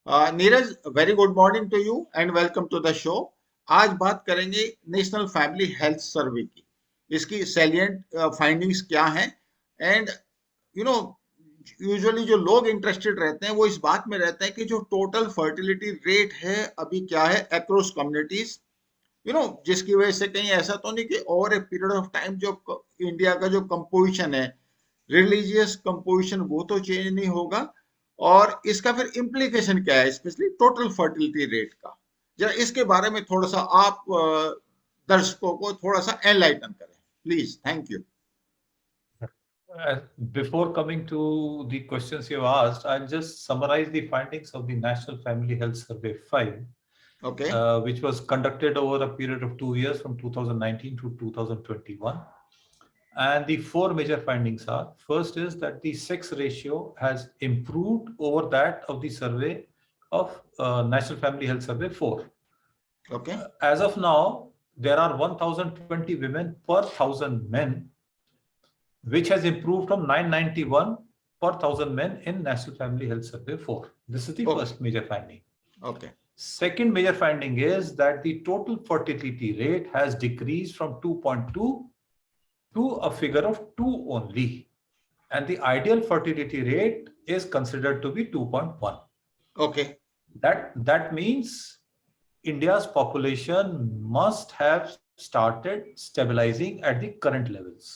Neeraj, very good morning to you and welcome to the show. आज बात करेंगे national family health सर्वे की। इसकी सैलिएंट फाइंडिंग्स क्या हैं एंड यू नो यूजुअली जो लोग इंटरेस्टेड रहते हैं वो इस बात में रहते हैं कि जो टोटल फर्टिलिटी रेट है अभी क्या है अक्रॉस कम्युनिटीज, जिसकी वजह से कहीं ऐसा तो नहीं कि over a period of time जो इंडिया का जो कंपोजिशन है, रिलीजियस कंपोजिशन, वो तो चेंज नहीं होगा। और इसका फिर इम्प्लीकेशन क्या है, स्पेशली टोटल फर्टिलिटी रेट का। जरा इसके बारे में थोड़ा सा आप दर्शकों को थोड़ा सा एनलाइटन करें please. Thank you. Uh, Before coming to the questions you asked, I'll just summarize the findings of the National Family Health Survey 5, okay which was conducted over a period of 2 years from 2019 to 2021. And the four major findings are: first is that the sex ratio has improved over that of the survey of National Family Health Survey 4. Okay As of now, there are 1020 women per 1000 men, which has improved from 991 per 1000 men in National Family Health Survey 4. This is the okay first major finding. Okay Second major finding is that the total fertility rate has decreased from 2.2 to a figure of 2 only. And the ideal fertility rate is considered to be 2.1. Okay That means India's population must have started stabilizing at the current levels.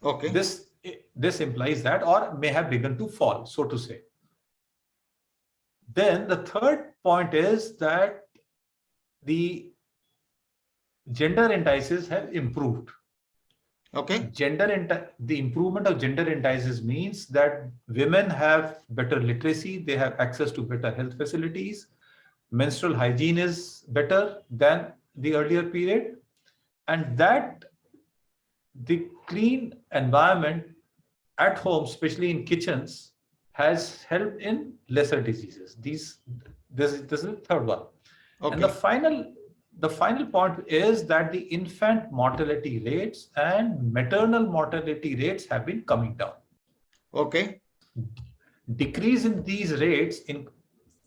Okay This this implies that, or may have begun to fall, so to say. Then the third point is that the gender indices have improved. Okay The improvement of gender indices means that women have better literacy, they have access to better health facilities, menstrual hygiene is better than the earlier period, and that the clean environment at home, especially in kitchens, has helped in lesser diseases. This is the third one. And okay the final point is that the infant mortality rates and maternal mortality rates have been coming down. Okay Decrease in these rates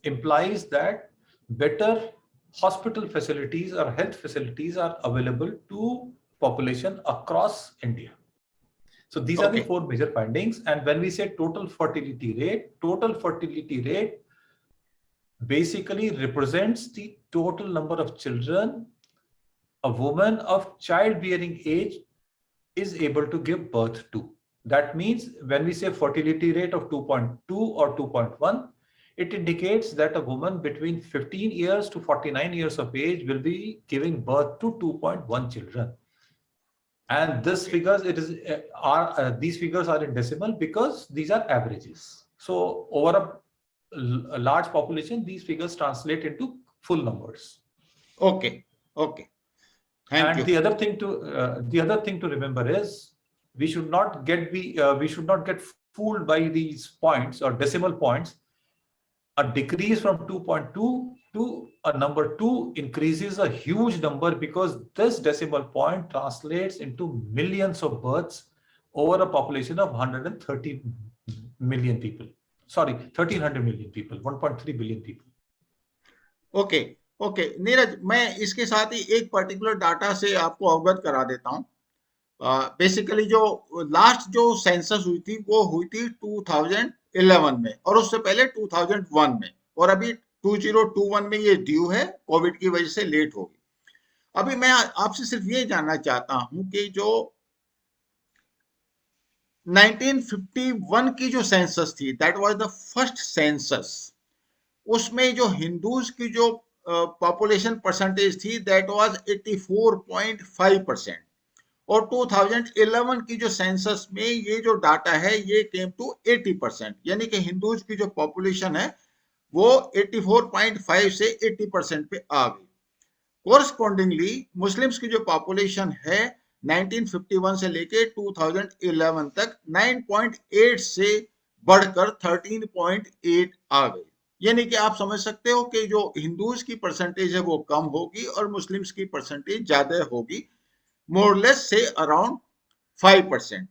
implies that better hospital facilities or health facilities are available to population across India. So these are the okay four major findings. And when we say total fertility rate basically represents the total number of children a woman of childbearing age is able to give birth to. That means when we say fertility rate of 2.2 or 2.1, it indicates that a woman between 15 years to 49 years of age will be giving birth to 2.1 children. And this okay figures these figures are in decimal because these are averages. So over a large population, these figures translate into full numbers. Okay okay thank And you. the other thing to remember is we should not get fooled by these points or decimal points. A decrease from 2.2 to a number 2 increases a huge number, because this decimal point translates into millions of births over a population of 130 million people. Sorry, 1300 million people, 1.3 billion people. Okay okay Neeraj, मैं इसके साथ ही एक particular data से आपको अवगत करा देता हूँ। बेसिकली जो लास्ट जो सेंसस हुई थी वो हुई थी 2011 में, और उससे पहले 2001 में, और अभी 2021 में ये ड्यू है, कोविड की वजह से लेट हो गई। अभी मैं आपसे सिर्फ ये जानना चाहता हूं कि जो 1951 की जो सेंसस थी, that was the first census, उसमें जो हिंदूज की जो पॉपुलेशन परसेंटेज थी दैट वाज 84.5%, और 2011 की जो सेंसस में ये जो डाटा है ये केम टू 80%, यानी कि हिंदूज की जो पॉपुलेशन है वो 84.5 से 80% पे आ गई। कोरस्पॉन्डिंगली मुस्लिम्स की जो पॉपुलेशन है 1951 से लेके 2011 तक 9.8 से बढ़कर 13.8 आ गई। यानी कि आप समझ सकते हो कि जो हिंदूज की परसेंटेज है वो कम होगी और मुस्लिम्स की परसेंटेज ज्यादा होगी, मोरलेस से अराउंड 5%।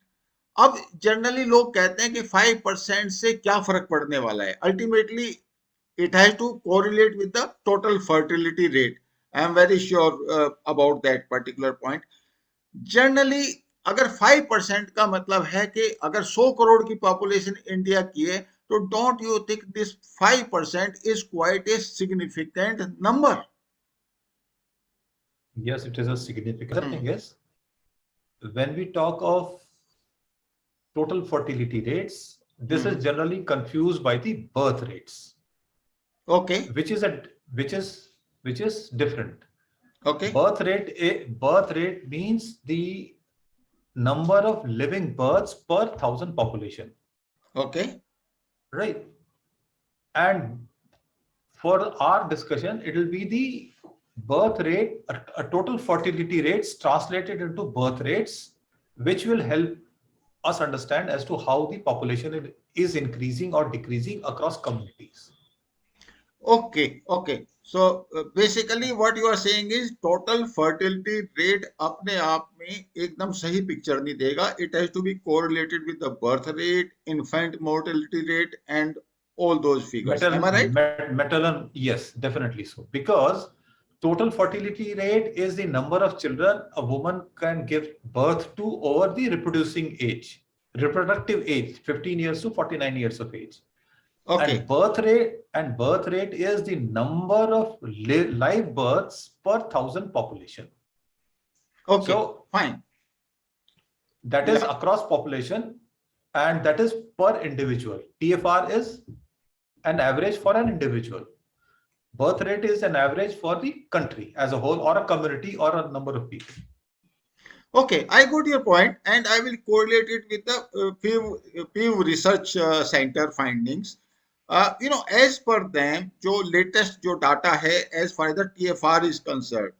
अब जनरली लोग कहते हैं कि 5% से क्या फर्क पड़ने वाला है, ultimately it has to correlate with the total fertility rate. I am very sure about that particular point. Generally अगर 5% का मतलब है कि अगर 100 करोड़ की पॉपुलेशन इंडिया की है, तो don't you think this 5% is quite a significant number? Yes, it is a significant. The thing is, when we talk of total fertility rates, this is generally confused by the birth rates. Okay. Which is different. Okay. Birth rate means the number of living births per 1,000 population. Okay. Right. And for our discussion, it will be the birth rate, a total fertility rates translated into birth rates, which will help us understand as to how the population is increasing or decreasing across communities. Okay. Okay. So basically what you are saying is total fertility rate अपने आप में एकदम सही picture नहीं देगा. It has to be correlated with the birth rate, infant mortality rate, and all those figures. Am I right? Yes, definitely so. Because total fertility rate is the number of children a woman can give birth to over the reproductive age, 15 years to 49 years of age. Okay. And birth rate is the number of live births per 1,000 population. Okay. So fine. That is across population, and that is per individual. TFR is an average for an individual. Birth rate is an average for the country as a whole, or a community, or a number of people. Okay, I got your point, and I will correlate it with the Pew Research Center findings. As per them, जो latest जो data है, as far as the TFR is concerned,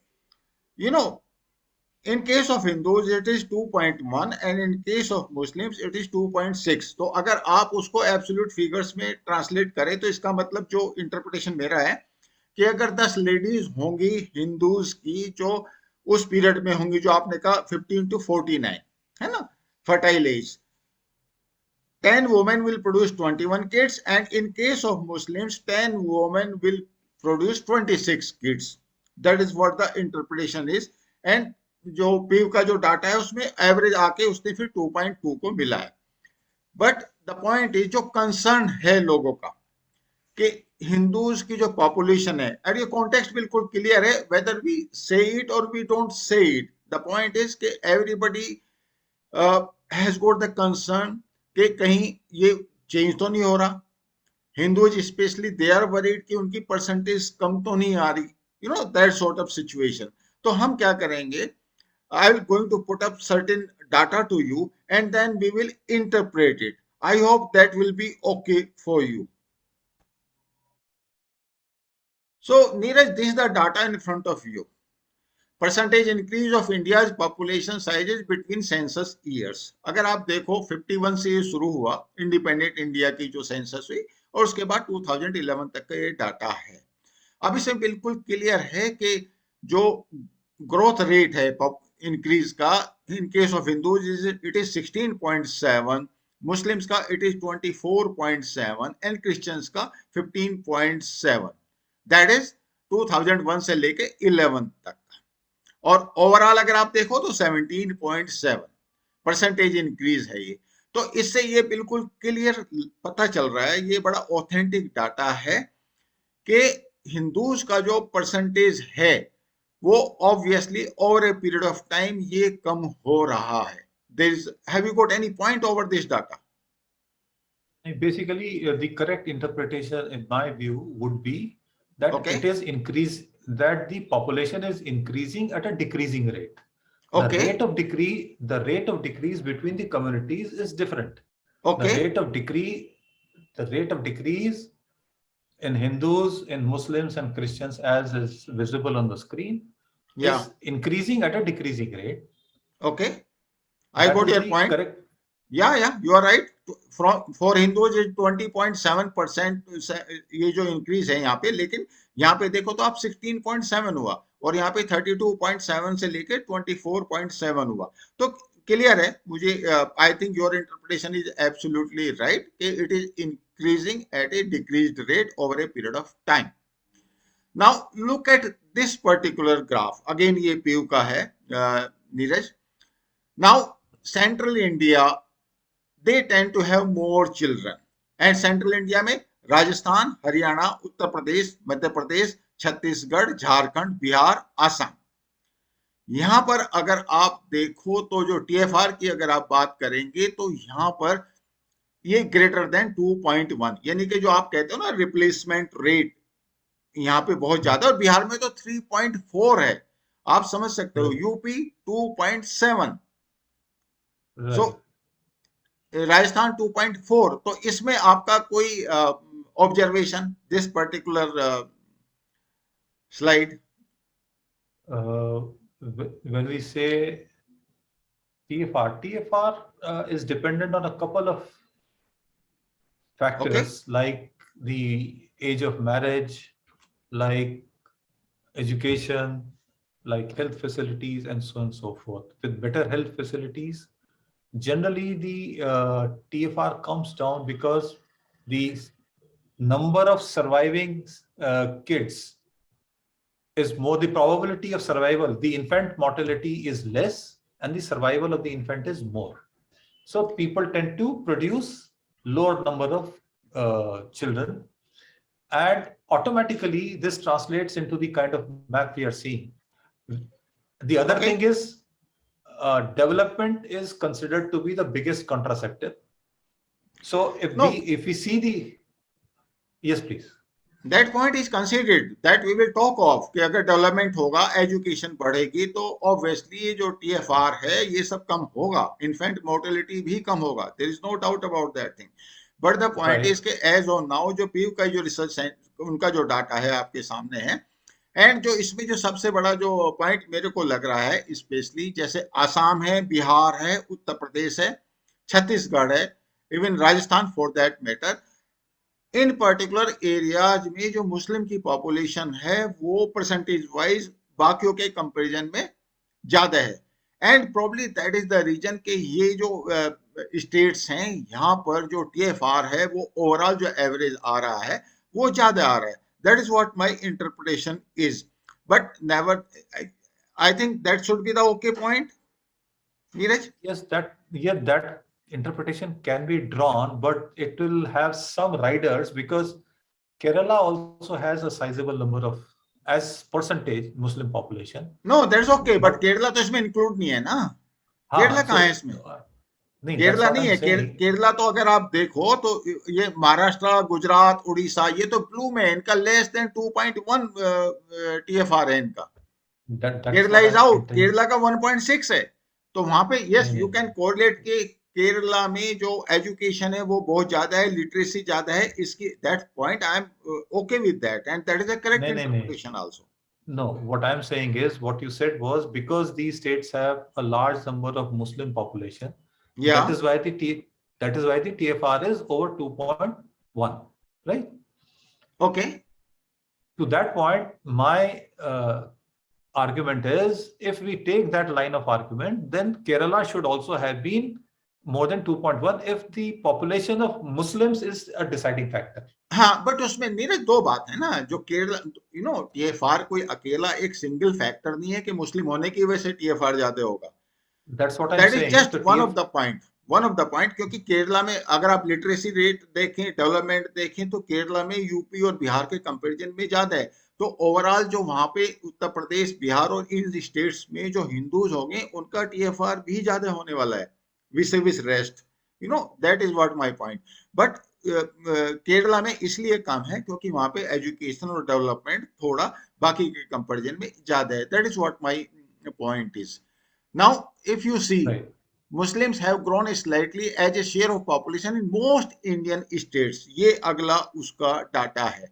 in case of Hindus it is 2.1, and in case of Muslims it is 2.6. तो अगर आप उसको absolute figures में translate करें, तो इसका मतलब जो interpretation मेरा है कि अगर 10 लेडीज होंगी हिंदूज की जो उस पीरियड में होंगी जो आपने कहा 15 to 49 है ना, fertile age, 10 women will produce 21 kids, and in case of Muslims 10 women will produce 26 kids. That is what the interpretation is. And जो पीव का जो डाटा है उसमें एवरेज आके उसने फिर 2.2 को मिला है. बट द पॉइंट इज जो कंसर्न है लोगों का कि हिंदूज की जो पॉपुलेशन है, और ये कॉन्टेक्स्ट बिल्कुल क्लियर है, वेदर वी से इट और we don't say it, the point is कि everybody has got the concern कि कहीं ये चेंज तो नहीं हो रहा. Hindus specially they are worried कि उनकी परसेंटेज कम तो नहीं आ रही, दैट सॉर्ट ऑफ सिचुएशन. तो हम क्या करेंगे, I will going to put up certain data to you and then we will interpret it. I hope that will be okay for you. So, Neeraj, this is the data in front of you. Percentage increase of India's population sizes between census years. अगर आप देखो 51 से ये शुरू हुआ independent India की जो census हुई, और उसके बाद 2011 तक का ये डाटा है. अब इसमें बिल्कुल क्लियर है कि जो ग्रोथ रेट है इंक्रीज का, in case of Hindus it is 16.7, Muslims का इट इज 24.7, एंड क्रिश्चियंस का 15.7. दैट इज 2001 से लेके 11 तक. और ओवरऑल अगर आप देखो तो 17.7 परसेंटेज इंक्रीज है ये. तो इससे ये बिल्कुल क्लियर पता चल रहा है, ये बड़ा ऑथेंटिक डाटा है कि हिंदूज का जो परसेंटेज है वो obviously over a period of time ये कम हो रहा है. Have you got any point over this data? Basically, the correct interpretation in my view would be that it is that the population is increasing at a decreasing rate. Okay. The rate of decrease between the communities is different. Okay. The rate of decrease in Hindus, in Muslims and Christians, as is visible on the screen, is increasing at a decreasing rate. Okay. I got your point. Correct. Yeah, you are right. For Hindus is 20.7% ये जो increase है यहाँ पे, लेकिन यहाँ पे देखो तो आप 16.7 हुआ, और यहाँ पे 32.7 से लेके 24.7 हुआ. तो क्लियर है मुझे. I think your interpretation is absolutely right कि it is increasing at a decreased rate over a period of time. Now look at this particular graph. Again ये PU का है Neeraj. Now central India, they tend to have more children, and central India में राजस्थान, हरियाणा, उत्तर प्रदेश, मध्य प्रदेश, छत्तीसगढ़, झारखंड, बिहार, आसाम. यहां पर अगर आप देखो तो जो TFR की अगर आप बात करेंगे तो यहां पर ये ग्रेटर देन 2.1, यानी कि जो आप कहते हो ना रिप्लेसमेंट रेट, यहाँ पे बहुत ज्यादा. और बिहार में तो 3.4 है. आप समझ सकते हो. यूपी 2.7. सो राजस्थान 2.4. तो इसमें आपका कोई observation this particular slide? When we say TFR is dependent on a couple of factors, like the age of marriage, like education, like health facilities, and so on and so forth. With better health facilities, generally the TFR comes down because the number of surviving kids is more. The probability of survival, the infant mortality is less, and the survival of the infant is more. So people tend to produce lower number of children, and automatically this translates into the kind of map we are seeing. The other thing is development is considered to be the biggest contraceptive. So if we see the, yes please. That point is considered, that we will talk of कि अगर development होगा, education बढ़ेगी, तो obviously ये जो TFR है ये सब कम होगा, इन्फेंट मोर्टेलिटी भी कम होगा. There is no doubt about that thing. But the point is के एज ऑन नाउ जो PU का जो रिसर्च है उनका जो डाटा है आपके सामने है, एंड जो इसमें जो सबसे बड़ा जो पॉइंट मेरे को लग रहा है, स्पेशली जैसे आसाम है, बिहार है, उत्तर प्रदेश है, छत्तीसगढ़ है, even Rajasthan for that matter, in particular areas में जो मुस्लिम की पॉपुलेशन है वो परसेंटेज वाइज बाकियों के कंपैरिजन में ज्यादा है. And probably that is the reason कि ये जो स्टेट्स हैं यहाँ पर जो TFR है वो ओवरऑल जो एवरेज आ रहा है वो ज्यादा आ रहा है. That is what my interpretation is. But never, I think that should be the okay point. Neeraj? Yes, that interpretation can be drawn, but it will have some riders because Kerala also has a sizable number of, as percentage, Muslim population. No, that's okay, but Kerala तो इसमें include नहीं है ना. केरला कहाँ है इसमें? नहीं, केरला नहीं है. केरला तो अगर आप देखो तो ये महाराष्ट्र, गुजरात, उड़ीसा, ये तो ब्लू में है. इनका लेस देन 2.1 TFR है इनका. Kerala is out. केरला का 1.6 है. तो वहां पे यस यू कैन कोरिलेट के केरला में जो एजुकेशन है वो बहुत ज्यादा है, लिटरेसी ज्यादा है. इसकी that point I am okay with that, and that is a correct interpretation also. No, what I'm saying is what you said was because these states have a large number of Muslim population. Yeah. That is why the TFR is over 2.1, right? Okay. To that point, my argument is if we take that line of argument, then Kerala should also have been more than 2.1 if the population of Muslims is a deciding factor. हाँ, but उसमें नीरज दो बात है ना. जो Kerala, you know, TFR कोई अकेला एक सिंगल फैक्टर नहीं है कि मुस्लिम होने की वजह से TFR ज्यादा होगा. That's what I'm saying. That is just one of the point. क्योंकि केरला में अगर आप लिटरेसी रेट देखें, डेवलपमेंट देखें, तो केरला में यूपी और बिहार के कंपैरिजन में ज्यादा है. तो ओवरऑल जो वहां पे उत्तर प्रदेश, बिहार और इन स्टेट्स में जो हिंदूज होंगे उनका TFR भी ज्यादा होने वाला है विस rest. You know, that is what my point. But Kerala में इसलिए कम है क्योंकि वहां पे एजुकेशन और डेवलपमेंट थोड़ा बाकी के कंपैरिजन में ज्यादा है. That is what my point is. Now if you see, Muslims have grown slightly as a share of population in most Indian states. ये अगला उसका डाटा है.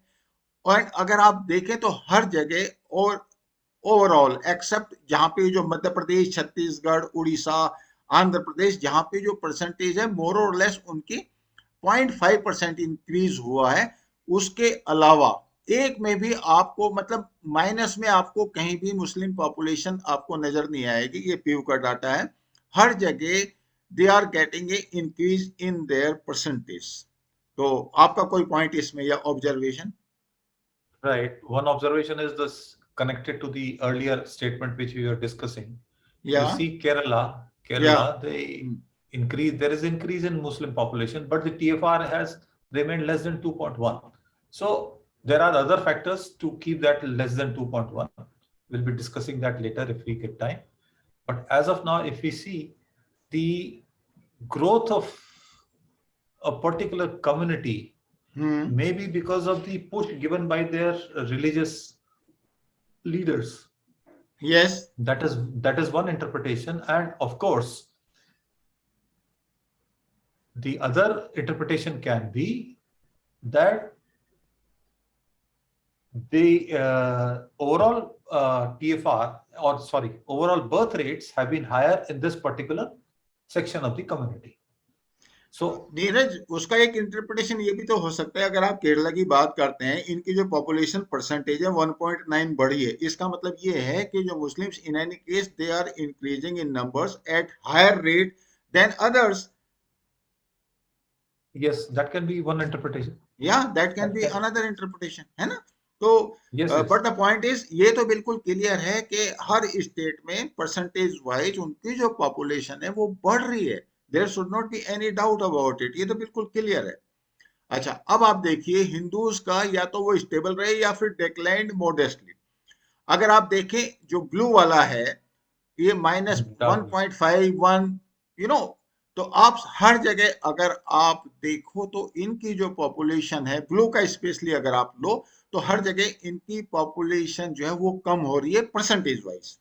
और अगर आप देखें तो हर जगह और ओवरऑल एक्सेप्ट जहां पे जो मध्य प्रदेश, छत्तीसगढ़, उड़ीसा, आंध्र प्रदेश, जहां पे जो परसेंटेज है मोर और लेस उनकी 0.5% इंक्रीज हुआ है. उसके अलावा एक में भी आपको मतलब माइनस में आपको कहीं भी मुस्लिम पॉपुलेशन आपको नजर नहीं आएगी. ये PU का डाटा है. हर जगह they are getting a increase in their percentage. तो आपका कोई पॉइंट इसमें या observation? Right. One observation is this connected to the earlier statement which we were discussing. You या see Kerala, या they increase, there is increase in Muslim population, but the TFR has remained less than 2.1. So there are other factors to keep that less than 2.1. We'll be discussing that later if we get time. But as of now, if we see the growth of a particular community, maybe because of the push given by their religious leaders, yes that is one interpretation. And of course, the other interpretation can be that the overall TFR, or sorry, overall birth rates have been higher in this particular section of the community. So Neeraj, उसका एक interpretation ये भी तो हो सकता है, अगर आप केरला की बात करते हैं, इनकी जो पॉपुलेशन परसेंटेज है 1.9 बढ़ी है, इसका मतलब ये है कि जो Muslims in any case they are increasing in numbers at higher rate than others. yes, that can be one interpretation. या that can That be can, another interpretation, है ना? तो yes, yes. But the point is, ये तो बिल्कुल clear है कि हर स्टेट में परसेंटेज वाइज उनकी जो पॉपुलेशन है वो बढ़ रही है. There should not be any doubt about it, ये तो बिल्कुल क्लियर है. अच्छा, अब आप देखिए हिंदूज का या तो वो स्टेबल रहे या फिर डिक्लाइंड मोडेस्टली. अगर आप देखें जो ब्लू वाला है, ये -1.51, यू नो, तो आप हर जगह अगर आप देखो तो इनकी जो पॉपुलेशन है ब्लू का स्पेशली अगर आप लो, तो हर जगह इनकी पॉपुलेशन जो है वो कम हो रही है परसेंटेज वाइज.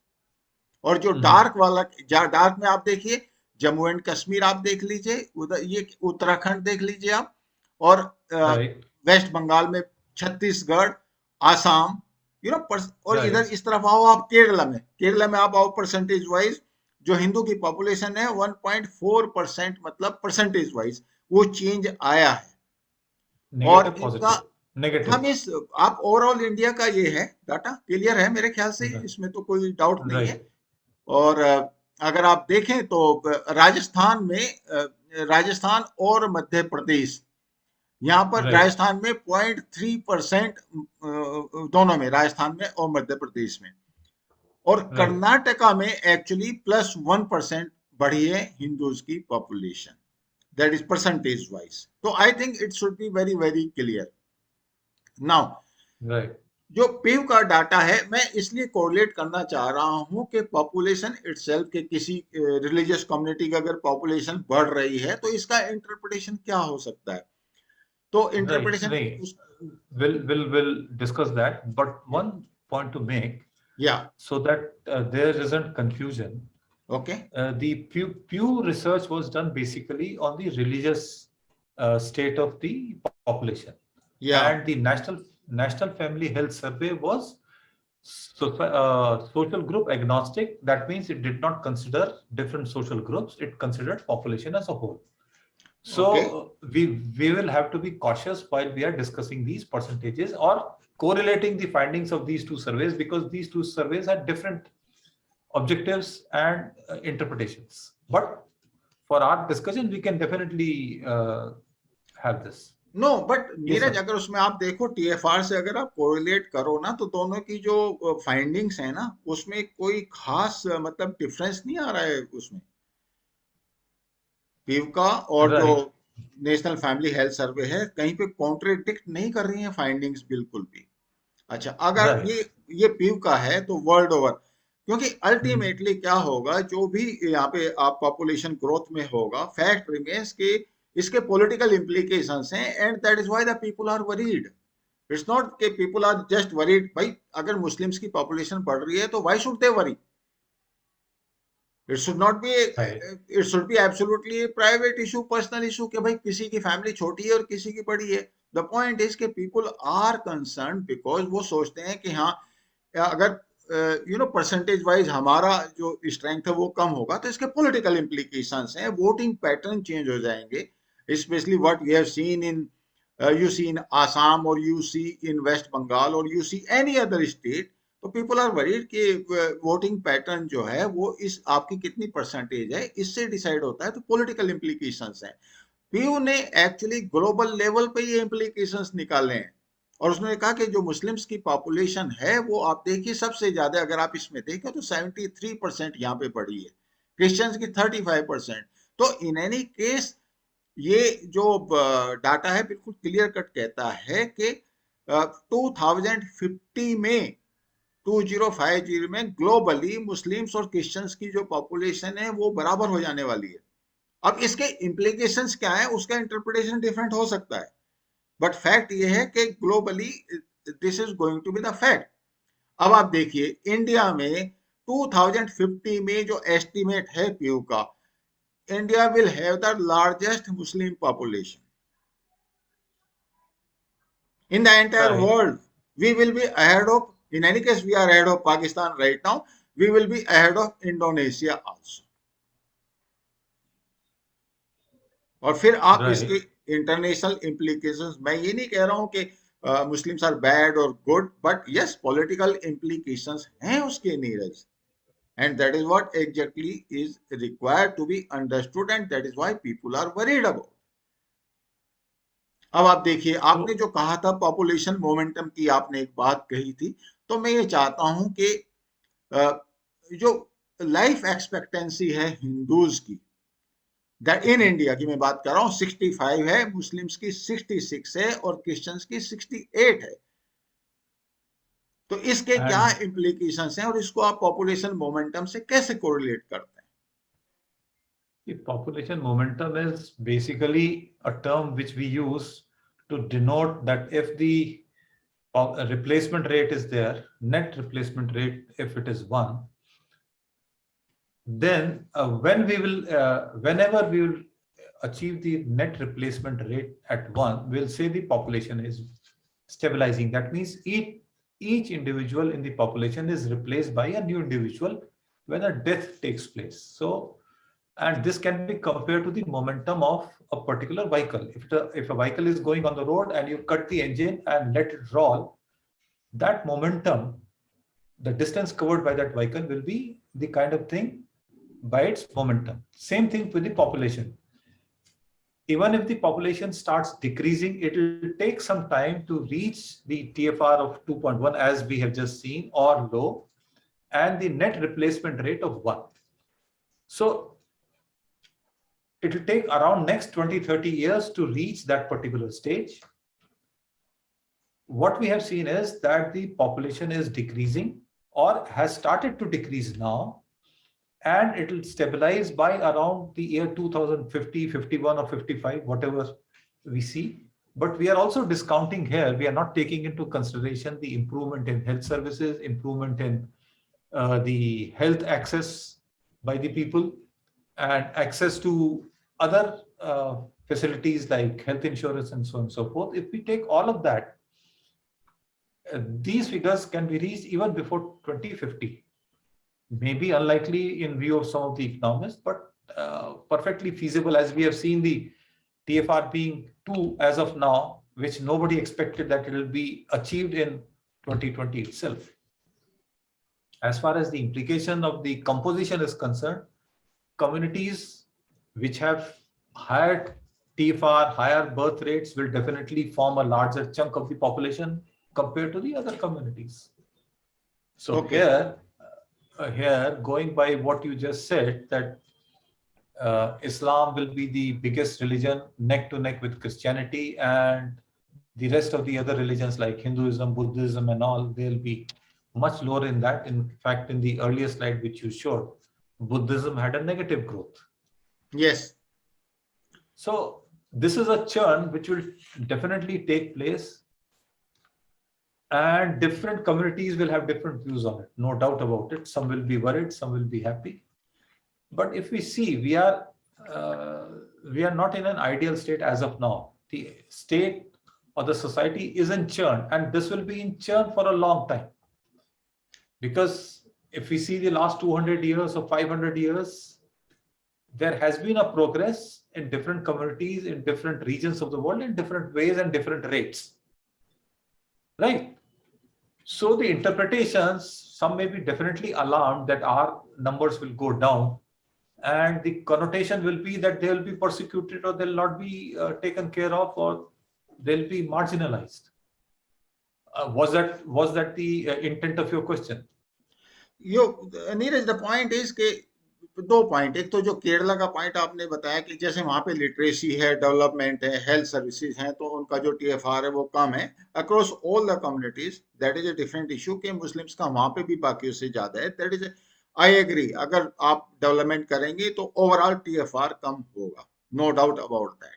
और जो डार्क वाला, डार्क में आप देखिए जम्मू एंड कश्मीर आप देख लीजिए, उधर ये उत्तराखंड देख लीजिए आप, और Right. वेस्ट बंगाल में छत्तीसगढ़, आसाम, यू नो, और Right. इधर इस तरफ आओ आप केरला में, आप आओ परसेंटेज वाइज जो हिंदू की पॉपुलेशन है 1.4%, मतलब परसेंटेज वाइज वो चेंज आया है. और Negative, इनका positive, negative. हम इस, आप ओवरऑल इंडिया का ये है डाटा क्लियर है मेरे ख्याल से, Right. इसमें तो कोई डाउट नहीं है. Right. और अगर आप देखें तो राजस्थान में, राजस्थान और मध्य प्रदेश, यहाँ पर Right. राजस्थान में 0.3% दोनों में, राजस्थान में और मध्य प्रदेश में, और Right. कर्नाटका में एक्चुअली +1% बढ़ी है हिंदूज की population, that is percentage wise. तो I think it should be very very clear. Now Right. जो पीव का डाटा है, मैं इसलिए कोरिलेट करना चाह रहा हूं कि पॉपुलेशन इटसेल्फ के किसी रिलीजियस कम्युनिटी की अगर पॉपुलेशन बढ़ रही है तो इसका इंटरप्रिटेशन क्या हो सकता है. तो Right. Interpretation Right. We'll discuss that. But one point to make, या so that there isn't confusion. Okay The Pew research was done basically on the religious state of the population, या and the National Family Health Survey was social group agnostic. That means it did not consider different social groups; it considered population as a whole. So we will have to be cautious while we are discussing these percentages or correlating the findings of these two surveys, because these two surveys had different objectives and interpretations. But for our discussion, we can definitely have this. No but Yes, Neeraj, sir. अगर उसमें आप देखो TFR से अगर आप correlate करो ना, तो दोनों की जो फाइंडिंग्स है ना, उसमें कोई खास मतलब डिफरेंस नहीं आ रहा है उसमें, पीव का और जो Right. नेशनल फैमिली हेल्थ सर्वे है, कहीं पे कॉन्ट्रडिक्ट नहीं कर रही हैं फाइंडिंग्स बिल्कुल भी. अच्छा, अगर Right. ये पीव का है तो वर्ल्ड ओवर, क्योंकि Hmm. अल्टीमेटली क्या होगा, जो भी यहाँ पे आप पॉपुलेशन ग्रोथ में होगा, फैक्ट रिमेन्स के इसके पॉलिटिकल इम्प्लीकेशंस हैं, and that is why the people are worried. It's not के पीपल आर जस्ट वरीड, भाई अगर मुस्लिम्स की पॉपुलेशन बढ़ रही है तो why should they worry. It should not be, Right. it should be absolutely a private issue, personal issue, कि भाई किसी की फैमिली छोटी है और किसी की बड़ी है. The point is कि people are concerned because वो सोचते हैं कि हाँ, अगर यू नो परसेंटेज वाइज हमारा जो स्ट्रेंथ है वो कम होगा तो इसके पॉलिटिकल इम्प्लीकेशंस हैं, वोटिंग पैटर्न चेंज हो जाएंगे, especially what we have seen in, you see in Assam or you see in West Bengal or you see any other state. तो पीपल आर वरीड कि वोटिंग पैटर्न जो है वो इस आपकी कितनी परसेंटेज है इससे डिसाइड होता है, तो पॉलिटिकल इम्प्लीकेशंस हैं. पीयू ने एक्चुअली ग्लोबल लेवल पे ये इम्प्लीकेशंस निकाले हैं और उसने कहा कि जो मुस्लिम्स की पॉपुलेशन है वो आप देखिए सबसे ज्यादा, अगर आप इसमें देखें तो 73% यहाँ पे बढ़ी है, क्रिश्चियंस की 35%। तो इन एनी केस ये जो डाटा है बिल्कुल क्लियर कट कहता है कि 2050 में 2050 में ग्लोबली मुस्लिम्स और क्रिश्चियंस की जो पॉपुलेशन है वो बराबर हो जाने वाली है। अब इसके इम्प्लीकेशंस क्या है उसका इंटरप्रिटेशन डिफरेंट हो सकता है, बट फैक्ट ये है कि globally this is going to be the fact. अब आप देखिए इंडिया में 2050 में जो एस्टिमेट है पीयू का, India will have the largest Muslim population in the entire Right. world. We will be ahead of, in any case we are ahead of Pakistan right now, we will be ahead of Indonesia also. और फिर आप Right. इसके international implications, मैं ये नहीं कह रहा हूं कि मुस्लिम्स आर बैड और good, but yes political implications हैं उसके, Neeraj, and that is what exactly is required to be understood and that is why people are worried about. अब आप देखिए, आपने So, जो कहा था पॉपुलेशन मोमेंटम की, आपने एक बात कही थी, तो मैं ये चाहता हूं कि जो लाइफ एक्सपेक्टेंसी है हिंदूज की, दैट इन इंडिया की मैं बात कर रहा हूँ, 65 है, मुस्लिम्स की 66 है और क्रिश्चियंस की 68 है। तो इसके क्या and इम्प्लीकेशंस हैं और इसको आप पॉपुलेशन मोमेंटम से कैसे कोरिलेट करते हैं? the population momentum is basically a term which we use to denote that if the replacement rate is there, net replacement rate, if it is 1, then whenever we will achieve the net replacement rate at 1, we'll say the population is stabilizing. That means each individual in the population is replaced by a new individual when a death takes place. So, and this can be compared to the momentum of a particular vehicle. If a vehicle is going on the road and you cut the engine and let it roll, that momentum, the distance covered by that vehicle will be the kind of thing by its momentum. Same thing with the population. Even if the population starts decreasing, it will take some time to reach the TFR of 2.1 as we have just seen, or low, and the net replacement rate of 1. So it will take around next 20-30 years to reach that particular stage. What we have seen is that the population is decreasing or has started to decrease now, and it will stabilize by around the year 2050, 51 or 55, whatever we see. But we are also discounting here, we are not taking into consideration the improvement in health services, improvement in the health access by the people, and access to other facilities like health insurance and so on and so forth. If we take all of that, these figures can be reached even before 2050. Maybe unlikely in view of some of the economists, but perfectly feasible, as we have seen the TFR being 2 as of now, which nobody expected that it will be achieved in 2020 itself. As far as the implication of the composition is concerned, communities which have higher TFR, higher birth rates will definitely form a larger chunk of the population compared to the other communities. So Okay. here, going by what you just said, that Islam will be the biggest religion neck to neck with Christianity, and the rest of the other religions like Hinduism, Buddhism, and all, they'll be much lower in that. In fact, in the earlier slide which you showed, Buddhism had a negative growth. Yes. So this is a churn which will definitely take place, and different communities will have different views on it, no doubt about it. Some will be worried, some will be happy. But if we see, we are not in an ideal state as of now. The state or the society is in churn, and this will be in churn for a long time. Because if we see the last 200 years or 500 years, there has been a progress in different communities, in different regions of the world, in different ways and different rates. Right? So the interpretations, some may be definitely alarmed that our numbers will go down and the connotation will be that they will be persecuted or they'll not be taken care of or they'll be marginalized. Was that the intent of your question? Yo Neeraj, the point is के दो point, एक तो जो केरला का point आपने बताया कि जैसे वहां पे लिटरेसी है, डेवलपमेंट है, हेल्थ सर्विसेज हैं, तो उनका जो टीएफआर है वो कम है across all the communities. That is a different issue कि मुस्लिम्स का वहां पे भी बाकी से ज्यादा है। दैट इज, आई एग्री, अगर आप डेवलपमेंट करेंगे तो ओवरऑल टीएफआर कम होगा, नो डाउट अबाउट दैट।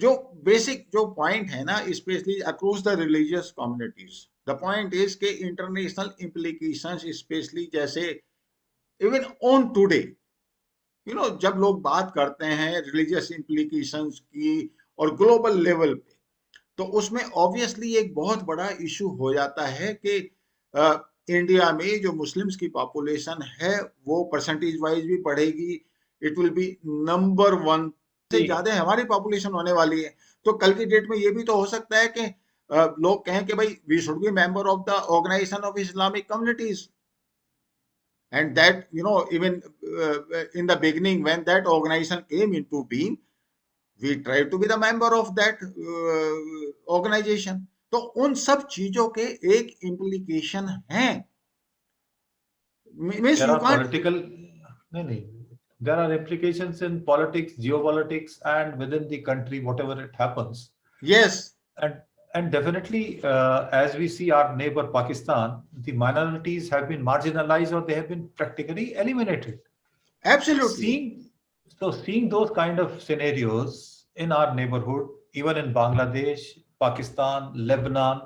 जो बेसिक जो पॉइंट है ना, specially across the religious communities, the point is के इंटरनेशनल इम्प्लीकेशंस, स्पेशली जैसे इवन ऑन टुडे, जब लोग बात करते हैं रिलीजियस इम्प्लीकेशंस की और ग्लोबल लेवल पे, तो उसमें ऑब्वियसली एक बहुत बड़ा इशू हो जाता है कि इंडिया में जो मुस्लिम्स की पॉपुलेशन है वो परसेंटेज वाइज भी बढ़ेगी। It will be number one से ज्यादा हमारी पॉपुलेशन होने वाली है। तो कल की डेट में ये भी तो हो सकता है कि लोग कहें कि भाई we should be member of the organisation of Islamic communities, and that even in the beginning when that organization came into being, we tried to be the member of that organization। तो उन सब चीजों के एक implication हैं। means There you are can't, political, no, no, there are implications in politics, geopolitics, and within the country, whatever it happens. yes, And definitely, as we see our neighbor Pakistan, the minorities have been marginalized or they have been practically eliminated. absolutely, Seeing those kind of scenarios in our neighborhood, even in Bangladesh, Pakistan, Lebanon,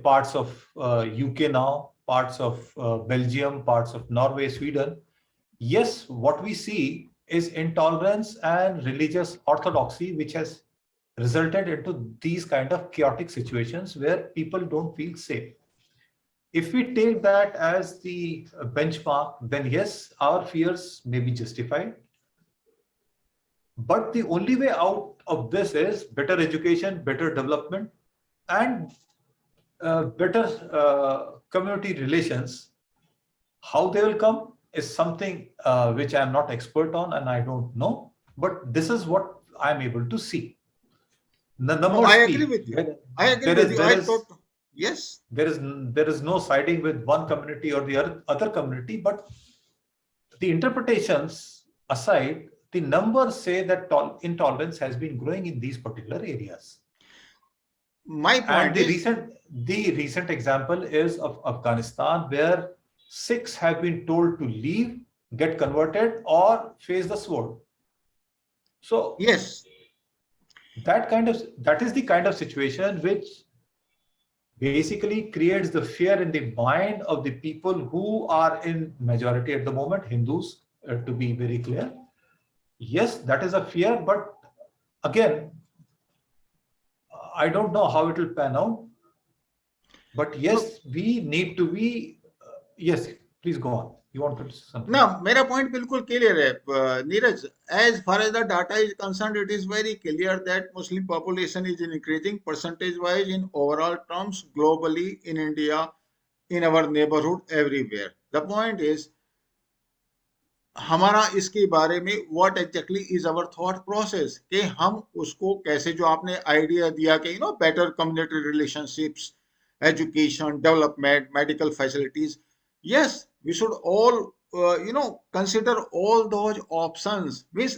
parts of UK now, parts of Belgium, parts of Norway, Sweden. Yes, what we see is intolerance and religious orthodoxy, which has resulted into these kind of chaotic situations where people don't feel safe. If we take that as the benchmark, then yes, our fears may be justified. But the only way out of this is better education, better development, and better community relations. How they will come is something which I am not expert on and I don't know, but this is what I am able to see. The no, numbers I speak. agree with you, I agree with you, I thought, yes, there is no siding with one community or the other community, but the interpretations aside, the numbers say that intolerance has been growing in these particular areas. my And point the is, recent example is of Afghanistan, where Sikhs have been told to leave, get converted, or face the sword. So yes, that is the kind of situation which basically creates the fear in the mind of the people who are in majority at the moment, Hindus, to be very clear. Yes, that is a fear, but again, I don't know how it will pan out. But yes, we need to be. Yes, please go on. You want to say something? ना मेरा point बिल्कुल clear है Neeraj. As far as the data is concerned, it is very clear that Muslim population is increasing percentage wise in overall terms globally, in India, in our neighbourhood, everywhere. The point is हमारा इसके बारे में what exactly is our thought process, कि हम उसको कैसे, जो आपने आइडिया दिया कि better community relationships, education, development, medical facilities, yes, we should all consider all those options। means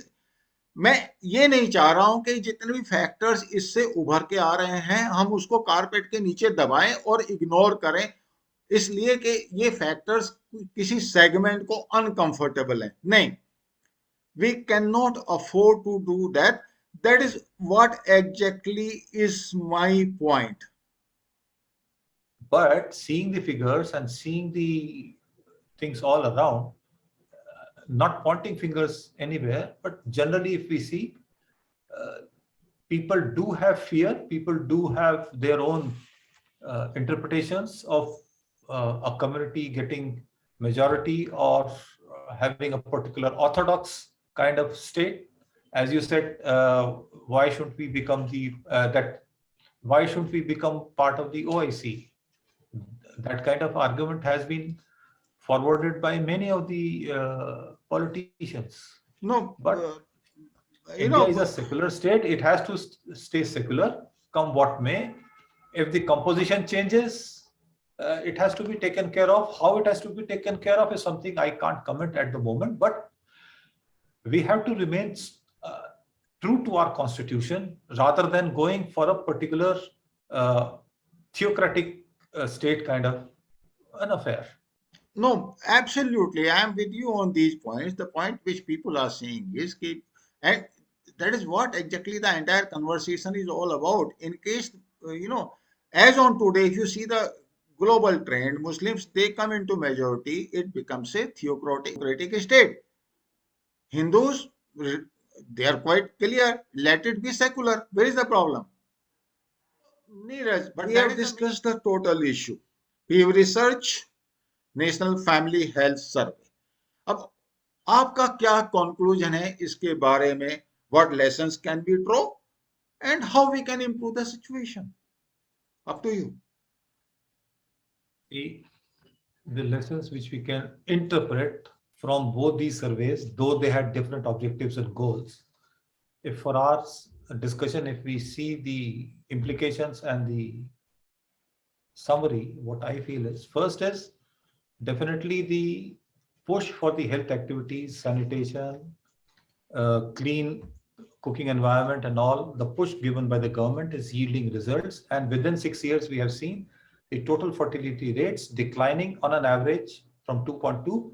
मैं ये नहीं चाह रहा हूं कि जितने भी फैक्टर्स इससे उभर के आ रहे हैं हम उसको कारपेट के नीचे दबाएं और इग्नोर करें, इसलिए कि ये फैक्टर्स किसी सेगमेंट को अनकंफर्टेबल है। नहीं, we cannot afford to do that। that is what exactly is my point। But seeing the figures and seeing the things all around, not pointing fingers anywhere, but generally, if we see, people do have fear, people do have their own interpretations of a community getting majority or having a particular orthodox kind of state. As you said, why shouldn't we become why shouldn't we become part of the OIC? That kind of argument has been forwarded by many of the politicians. No, But you India know, is a secular state. It has to stay secular, come what may. If the composition changes, it has to be taken care of. How it has to be taken care of is something I can't comment at the moment. But we have to remain true to our constitution rather than going for a particular theocratic state kind of an affair. no, absolutely. I am with you on these points. The point which people are saying is and that is what exactly the entire conversation is all about. In case, as on today, if you see the global trend, Muslims, they come into majority, it becomes a theocratic state. Hindus, they are quite clear, let it be secular. Where is the problem? Neeraj, but we have discussed the total issue. We have researched national family health survey. अब आपका क्या conclusion है इसके बारे में? What lessons can be draw and how we can improve the situation? Up to you. The lessons which we can interpret from both these surveys, though they had different objectives and goals, if for our discussion, if we see the implications and the summary, what I feel is, first is definitely the push for the health activities, sanitation, clean cooking environment and all, the push given by the government is yielding results. And within 6 years, we have seen the total fertility rates declining on an average from 2.2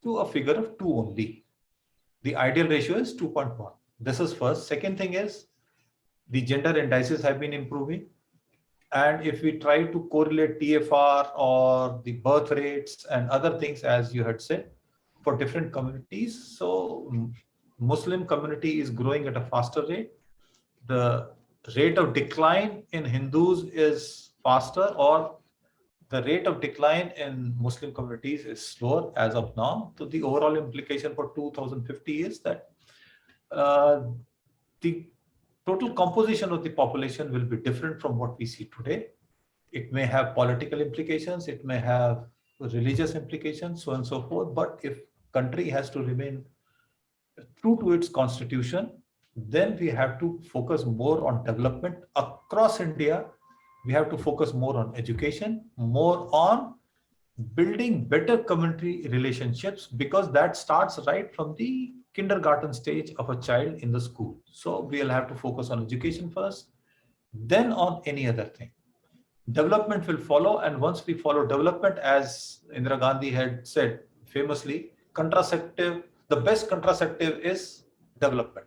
to a figure of 2 only. The ideal ratio is 2.1. This is first. Second thing is the gender indices have been improving. And if we try to correlate TFR or the birth rates and other things, as you had said, for different communities, so Muslim community is growing at a faster rate. The rate of decline in Hindus is faster, or the rate of decline in Muslim communities is slower as of now. So the overall implication for 2050 is that the total composition of the population will be different from what we see today. It may have political implications, it may have religious implications, so on and so forth. But if country has to remain true to its constitution, then we have to focus more on development across India. We have to focus more on education, more on building better community relationships, because that starts right from the kindergarten stage of a child in the school. So we'll have to focus on education first, then on any other thing. Development will follow, and once we follow development, as Indira Gandhi had said famously, the best contraceptive is development.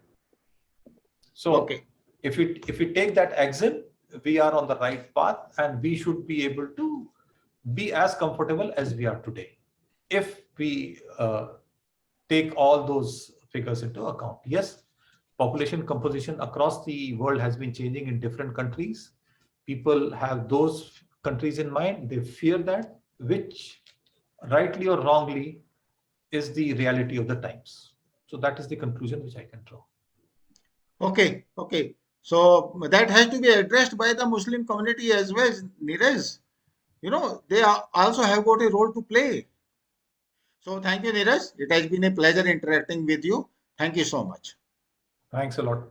So if we take that axiom, we are on the right path, and we should be able to be as comfortable as we are today if we take all those figures into account. Yes, population composition across the world has been changing in different countries. People have those countries in mind. They fear that, which rightly or wrongly is the reality of the times. So that is the conclusion which I can draw. Okay. So that has to be addressed by the Muslim community as well, Neeraj. They also have got a role to play. So thank you, Neeraj. It has been a pleasure interacting with you. Thank you so much. Thanks a lot.